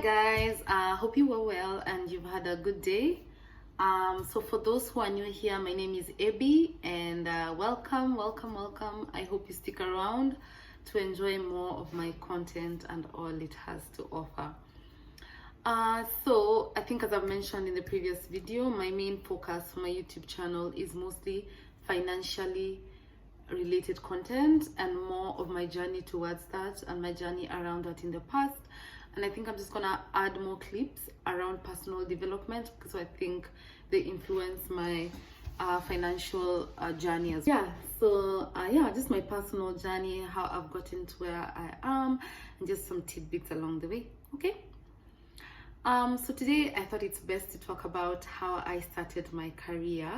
guys, hope you were well and you've had a good day. So for those who are new here, my name is Abby and welcome. I hope you stick around to enjoy more of my content and all it has to offer. So I think, as I've mentioned in the previous video, my main focus for my YouTube channel is mostly financially related content and more of my journey towards that and my journey around that in the past. And I think I'm just gonna add more clips around personal development because I think they influence my financial journey as well. Just my personal journey, how I've gotten to where I am, and just some tidbits along the way. Okay. So today I thought it's best to talk about how I started my career,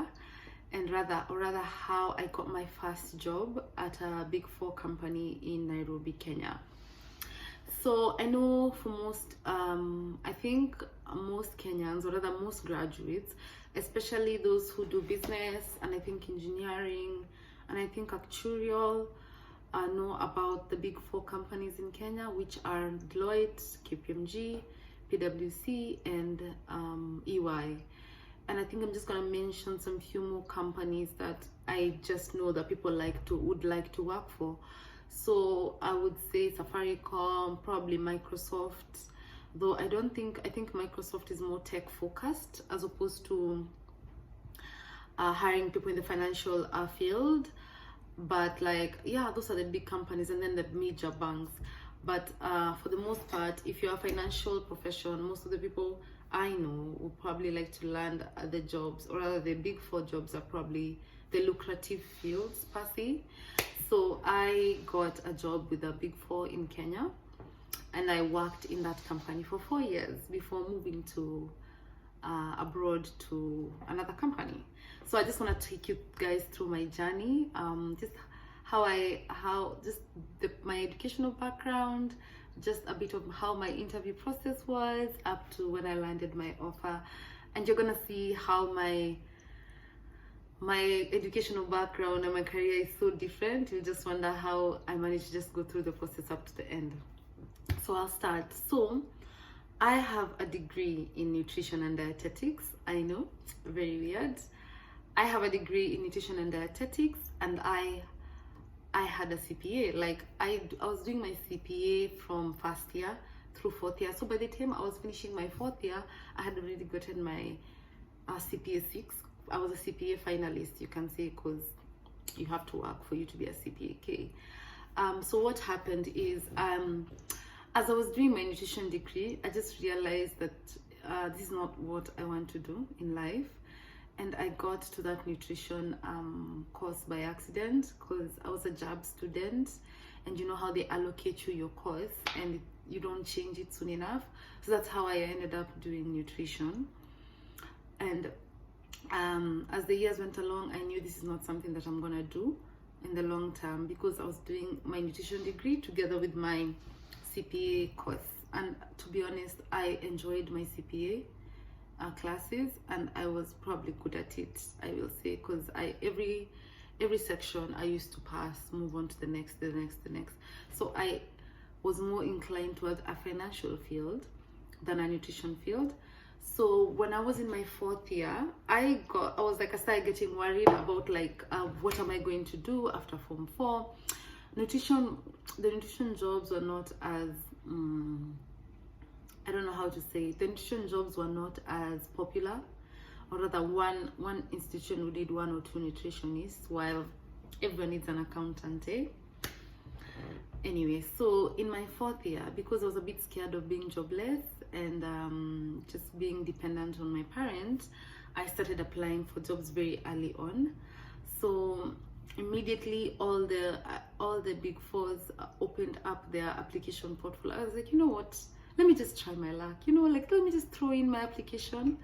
and rather how I got my first job at a Big 4 company in Nairobi, Kenya. So I know for most, I think most Kenyans, or rather most graduates, especially those who do business and I think engineering and I think actuarial, know about the Big 4 companies in Kenya, which are Deloitte, KPMG, PwC, and EY. And I think I'm just gonna mention some few more companies that I just know that people would like to work for. So I would say Safaricom, probably Microsoft, though I think Microsoft is more tech focused as opposed to hiring people in the financial field. But those are the big companies, and then the major banks. But for the most part, if you're a financial profession, most of the people I know will probably like to land the jobs, or rather the Big 4 jobs are probably the lucrative fields per se. So I got a job with the Big 4 in Kenya, and I worked in that company for 4 years before moving to abroad to another company. So I just want to take you guys through my journey, just my educational background, just a bit of how my interview process was up to when I landed my offer, and you're gonna see how my educational background and my career is so different. You'll just wonder how I managed to just go through the process up to the end. So I'll start. So I have a degree in nutrition and dietetics. I know, very weird. I have a degree in nutrition and dietetics, and I had a CPA. I was doing my CPA from first year through 4th year. So by the time I was finishing my 4th year, I had already gotten my CPA 6. I was a CPA finalist, you can say, because you have to work for you to be a CPA. So what happened is, as I was doing my nutrition degree, I just realized that this is not what I want to do in life. And I got to that nutrition course by accident because I was a JAB student, and you know how they allocate you your course and you don't change it soon enough. So that's how I ended up doing nutrition. And as the years went along, I knew this is not something that I'm gonna do in the long term, because I was doing my nutrition degree together with my CPA course. And to be honest, I enjoyed my CPA classes, and I was probably good at it, I will say, because every section I used to pass, move on to the next. So I was more inclined towards a financial field than a nutrition field. So when I was in my 4th year, I started getting worried about what am I going to do after Form 4. The nutrition jobs were not as I don't know how to say it. The nutrition jobs were not as popular, or rather one institution would need 1 or 2 nutritionists, while everyone needs an accountant, Anyway, so in my 4th year, because I was a bit scared of being jobless and just being dependent on my parents, I started applying for jobs very early on. So immediately all the Big 4s opened up their application portfolio. I was like, you know what? Let me just try my luck. Let me just throw in my application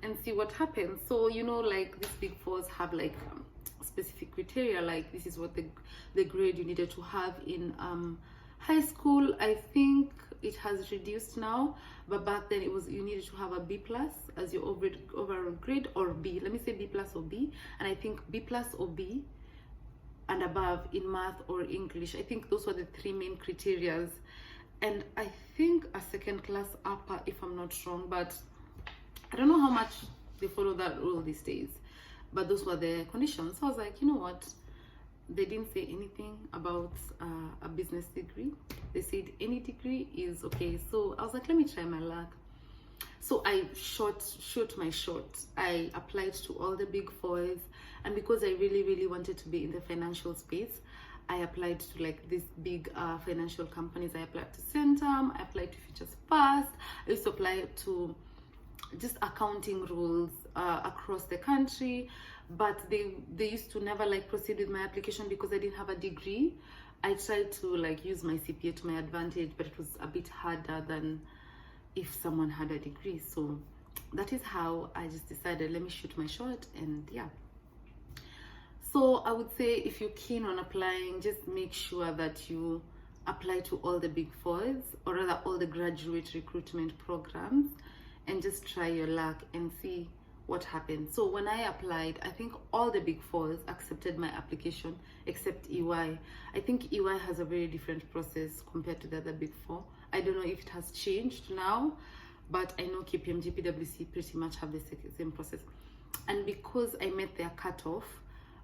and see what happens. So these Big 4s have specific criteria, this is what the grade you needed to have in high school. I think it has reduced now, but back then you needed to have a B+ as your overall grade, or B. Let me say B+ or B, and I think B+ or B and above in math or English. I think those were the 3 main criterias and I think a second class upper, if I'm not wrong, but I don't know how much they follow that rule these days. But those were the conditions. So I was like, you know what? They didn't say anything about a business degree. They said any degree is okay. So I was like, let me try my luck. So I shot my shot. I applied to all the big fours, and because I really wanted to be in the financial space, I applied to like these big financial companies. I applied to Centum, I applied to Futures Fast, I used to apply to just accounting roles across the country, but they used to never like proceed with my application because I didn't have a degree. I tried to like use my CPA to my advantage, but it was a bit harder than if someone had a degree. So that is how I just decided, let me shoot my shot. And yeah, so I would say if you're keen on applying, just make sure that you apply to all the big fours, or rather all the graduate recruitment programs, and just try your luck and see what happens. So when I applied, I think all the big fours accepted my application except EY. I think EY has a very different process compared to the other big four. I don't know if it has changed now, but I know KPMG, PwC pretty much have the same process. And because I met their cutoff,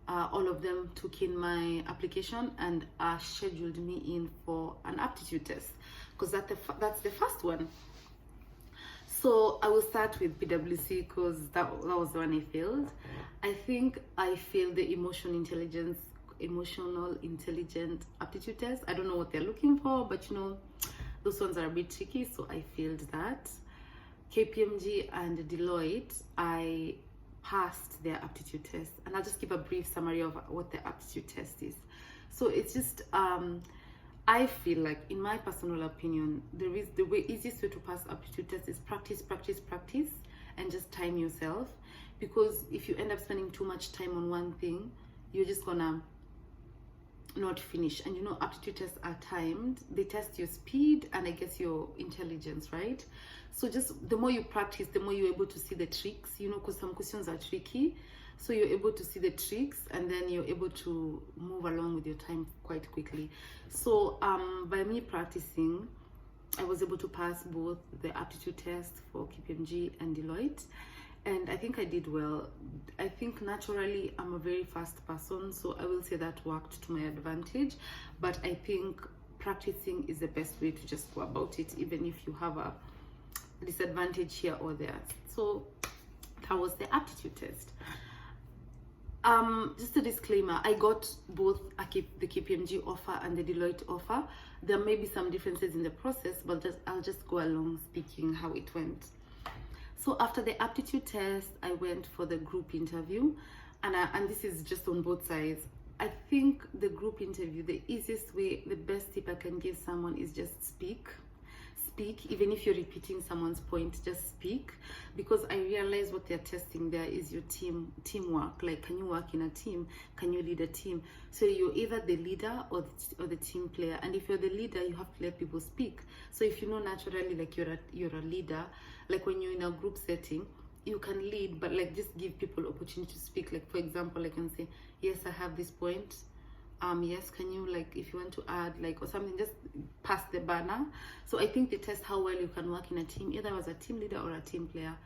all of them took in my application and scheduled me in for an aptitude test, because that's the first one. So I will start with PwC because that was the one I failed. I think I failed the emotional intelligent aptitude test. I don't know what they're looking for, but you know, those ones are a bit tricky, so I failed that. KPMG and Deloitte, I passed their aptitude test, and I'll just give a brief summary of what the aptitude test is. So it's just I feel like, in my personal opinion, the easiest way to pass aptitude test is practice, and just time yourself. Because if you end up spending too much time on one thing, you're just gonna not finish. And you know, aptitude tests are timed. They test your speed and I guess your intelligence, right? So just the more you practice, the more you're able to see the tricks, you know, because some questions are tricky. So you're able to see the tricks, and then you're able to move along with your time quite quickly. So by me practicing, I was able to pass both the aptitude test for KPMG and Deloitte, and I think I did well. I think naturally I'm a very fast person, so I will say that worked to my advantage, but I think practicing is the best way to just go about it, even if you have a disadvantage here or there. So that was the aptitude test. Just a disclaimer, I got both the KPMG offer and the Deloitte offer. There may be some differences in the process, but I'll just go along speaking how it went. So after the aptitude test, I went for the group interview, and this is just on both sides. I think the group interview, the easiest way, the best tip I can give someone is just speak. Even if you're repeating someone's point, just speak, because I realize what they're testing there is your teamwork. Like, can you work in a team? Can you lead a team? So you're either the leader or the team player, and if you're the leader, you have to let people speak. So if you know naturally, like, you're a leader, like when you're in a group setting, you can lead, but like just give people opportunity to speak. Like, for example, I can say, yes, I have this point, yes, can you, like, if you want to add, like, or something, just pass the banner. So I think they test how well you can work in a team, either as a team leader or a team player.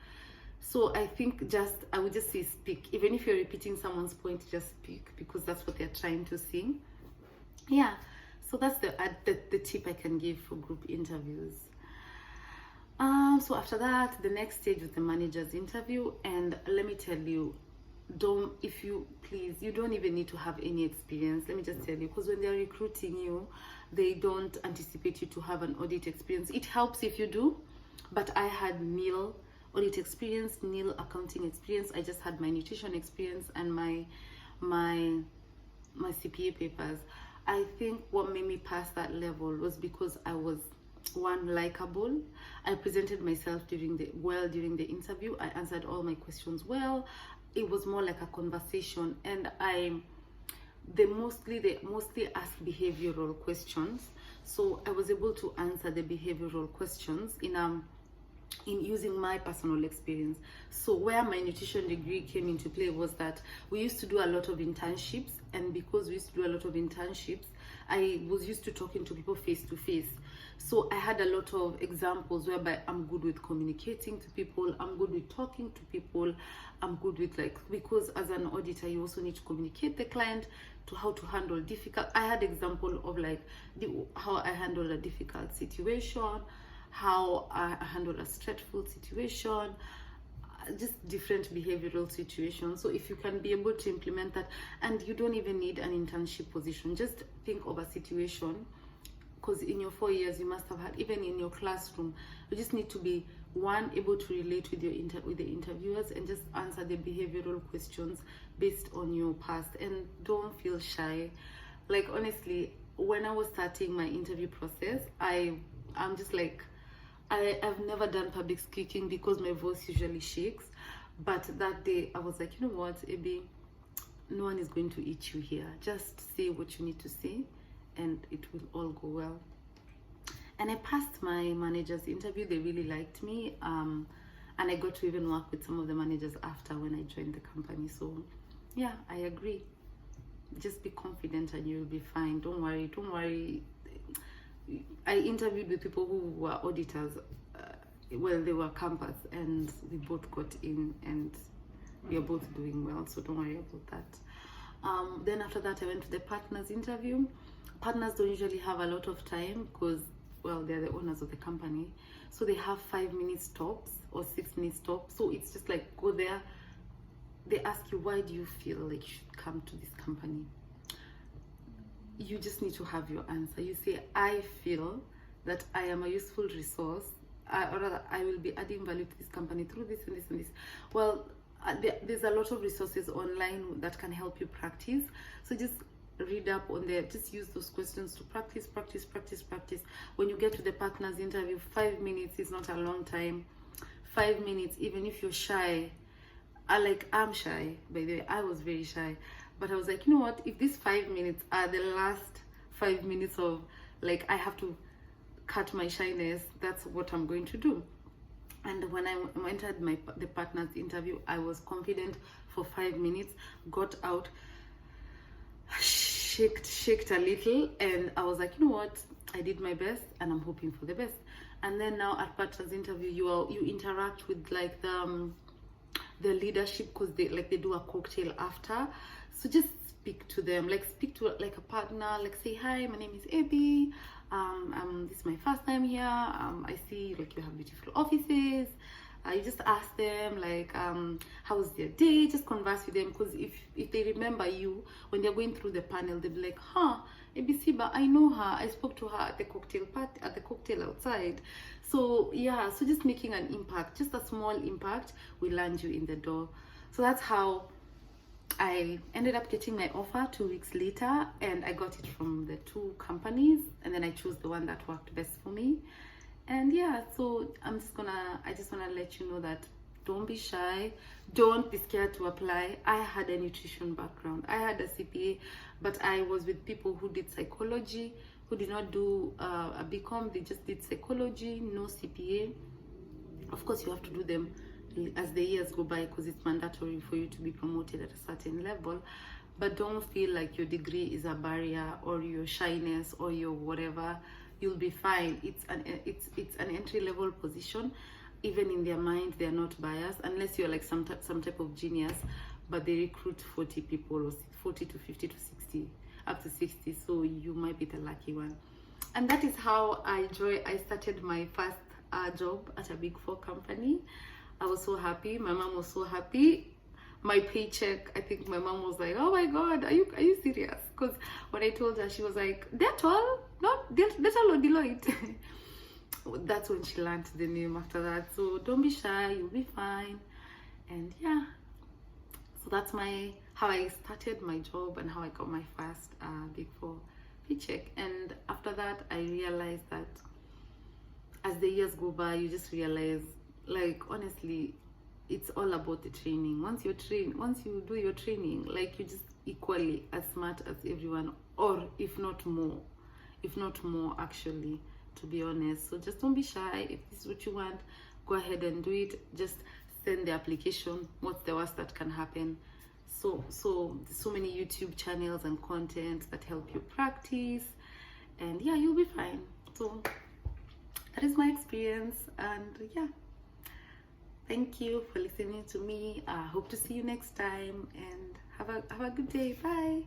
So I think I would just say speak. Even if you're repeating someone's point, just speak, because that's what they're trying to see. Yeah, so that's the tip I can give for group interviews. So after that, the next stage was the manager's interview, and let me tell you, you don't even need to have any experience. Let me just tell you, because when they're recruiting you, they don't anticipate you to have an audit experience. It helps if you do, but I had nil audit experience, nil accounting experience. I just had my nutrition experience and my CPA papers. I think what made me pass that level was because I was, one, likable. I presented myself during the interview. I answered all my questions well. It was more like a conversation, and they mostly asked behavioral questions. So I was able to answer the behavioral questions in in using my personal experience. So where my nutrition degree came into play was that we used to do a lot of internships, and because we used to do a lot of internships, I was used to talking to people face to face. So I had a lot of examples whereby I'm good with communicating to people, I'm good with talking to people, I'm good with, like, because as an auditor you also need to communicate the client to how to handle difficult. I had example of like how I handled a difficult situation, how I handle a stressful situation, just different behavioral situations. So if you can be able to implement that, and you don't even need an internship position, just think of a situation, because in your 4 years you must have had, even in your classroom, you just need to be able to relate with your with the interviewers and just answer the behavioral questions based on your past, and don't feel shy. Like, honestly, when I was starting my interview process, I'm just like, I've never done public speaking because my voice usually shakes. But that day I was like, you know what, Abby, no one is going to eat you here. Just say what you need to say and it will all go well. And I passed my manager's interview. They really liked me. And I got to even work with some of the managers after when I joined the company. So yeah, I agree. Just be confident and you'll be fine. Don't worry. I interviewed with people who were auditors when they were campus, and we both got in and we are both doing well, so don't worry about that. Then after that I went to the partners interview. Partners don't usually have a lot of time because, well, they're the owners of the company, so they have 5 minutes tops or 6 minutes tops. So it's just like, go there, they ask you, why do you feel like you should come to this company? You just need to have your answer. You say, I feel that I am a useful resource, or rather, I will be adding value to this company through this and this and this. Well, there's a lot of resources online that can help you practice. So just read up on there. Just use those questions to practice. When you get to the partners interview, 5 minutes is not a long time. 5 minutes, even if you're shy. I'm shy, by the way. I was very shy. But I was like, you know what, if these 5 minutes are the last 5 minutes of, like, I have to cut my shyness, that's what I'm going to do. And when I entered the partners interview, I was confident for 5 minutes, got out, shaked a little, and I was like, you know what, I did my best and I'm hoping for the best. And then now at partners interview, you interact with like the leadership, because they do a cocktail after. So just speak to them, speak to like a partner, say, hi, my name is Abby, this is my first time here, I see like you have beautiful offices. You just ask them how was their day, just converse with them, because if they remember you when they're going through the panel, they'll be like, Abby Siba, I know her, I spoke to her at the cocktail outside. So yeah, so just making an impact, just a small impact will land you in the door. So that's how I ended up getting my offer 2 weeks later, and I got it from the 2 companies, and then I chose the one that worked best for me. And yeah, so I just wanna let you know that don't be shy, don't be scared to apply. I had a nutrition background, I had a CPA, but I was with people who did psychology, who did not do a BCom, they just did psychology, no CPA. Of course, you have to do them as the years go by, because it's mandatory for you to be promoted at a certain level. But don't feel like your degree is a barrier, or your shyness, or your whatever. You'll be fine. It's an entry-level position. Even in their mind, they're not biased, unless you're like some type of genius. But they recruit 40 people, or 40 to 50 to 60, up to 60. So you might be the lucky one. And that is how I started my first job at a Big 4 company. I was so happy. My mom was so happy. My paycheck, I think my mom was like, oh my God, are you serious? Because when I told her, she was like, Dettol? Not Dettol or Deloitte? That's when she learned the name after that. So don't be shy, you'll be fine. And yeah, so that's how I started my job and how I got my first Big 4 paycheck. And after that, I realized that as the years go by, you just realize, honestly, it's all about the training. Once you do your training, you're just equally as smart as everyone, or if not more actually, to be honest. So just don't be shy. If this is what you want, go ahead and do it. Just send the application. What's the worst that can happen? So many YouTube channels and content that help you practice, and yeah, you'll be fine. So that is my experience, and yeah, thank you for listening to me. I hope to see you next time, and have a good day. Bye.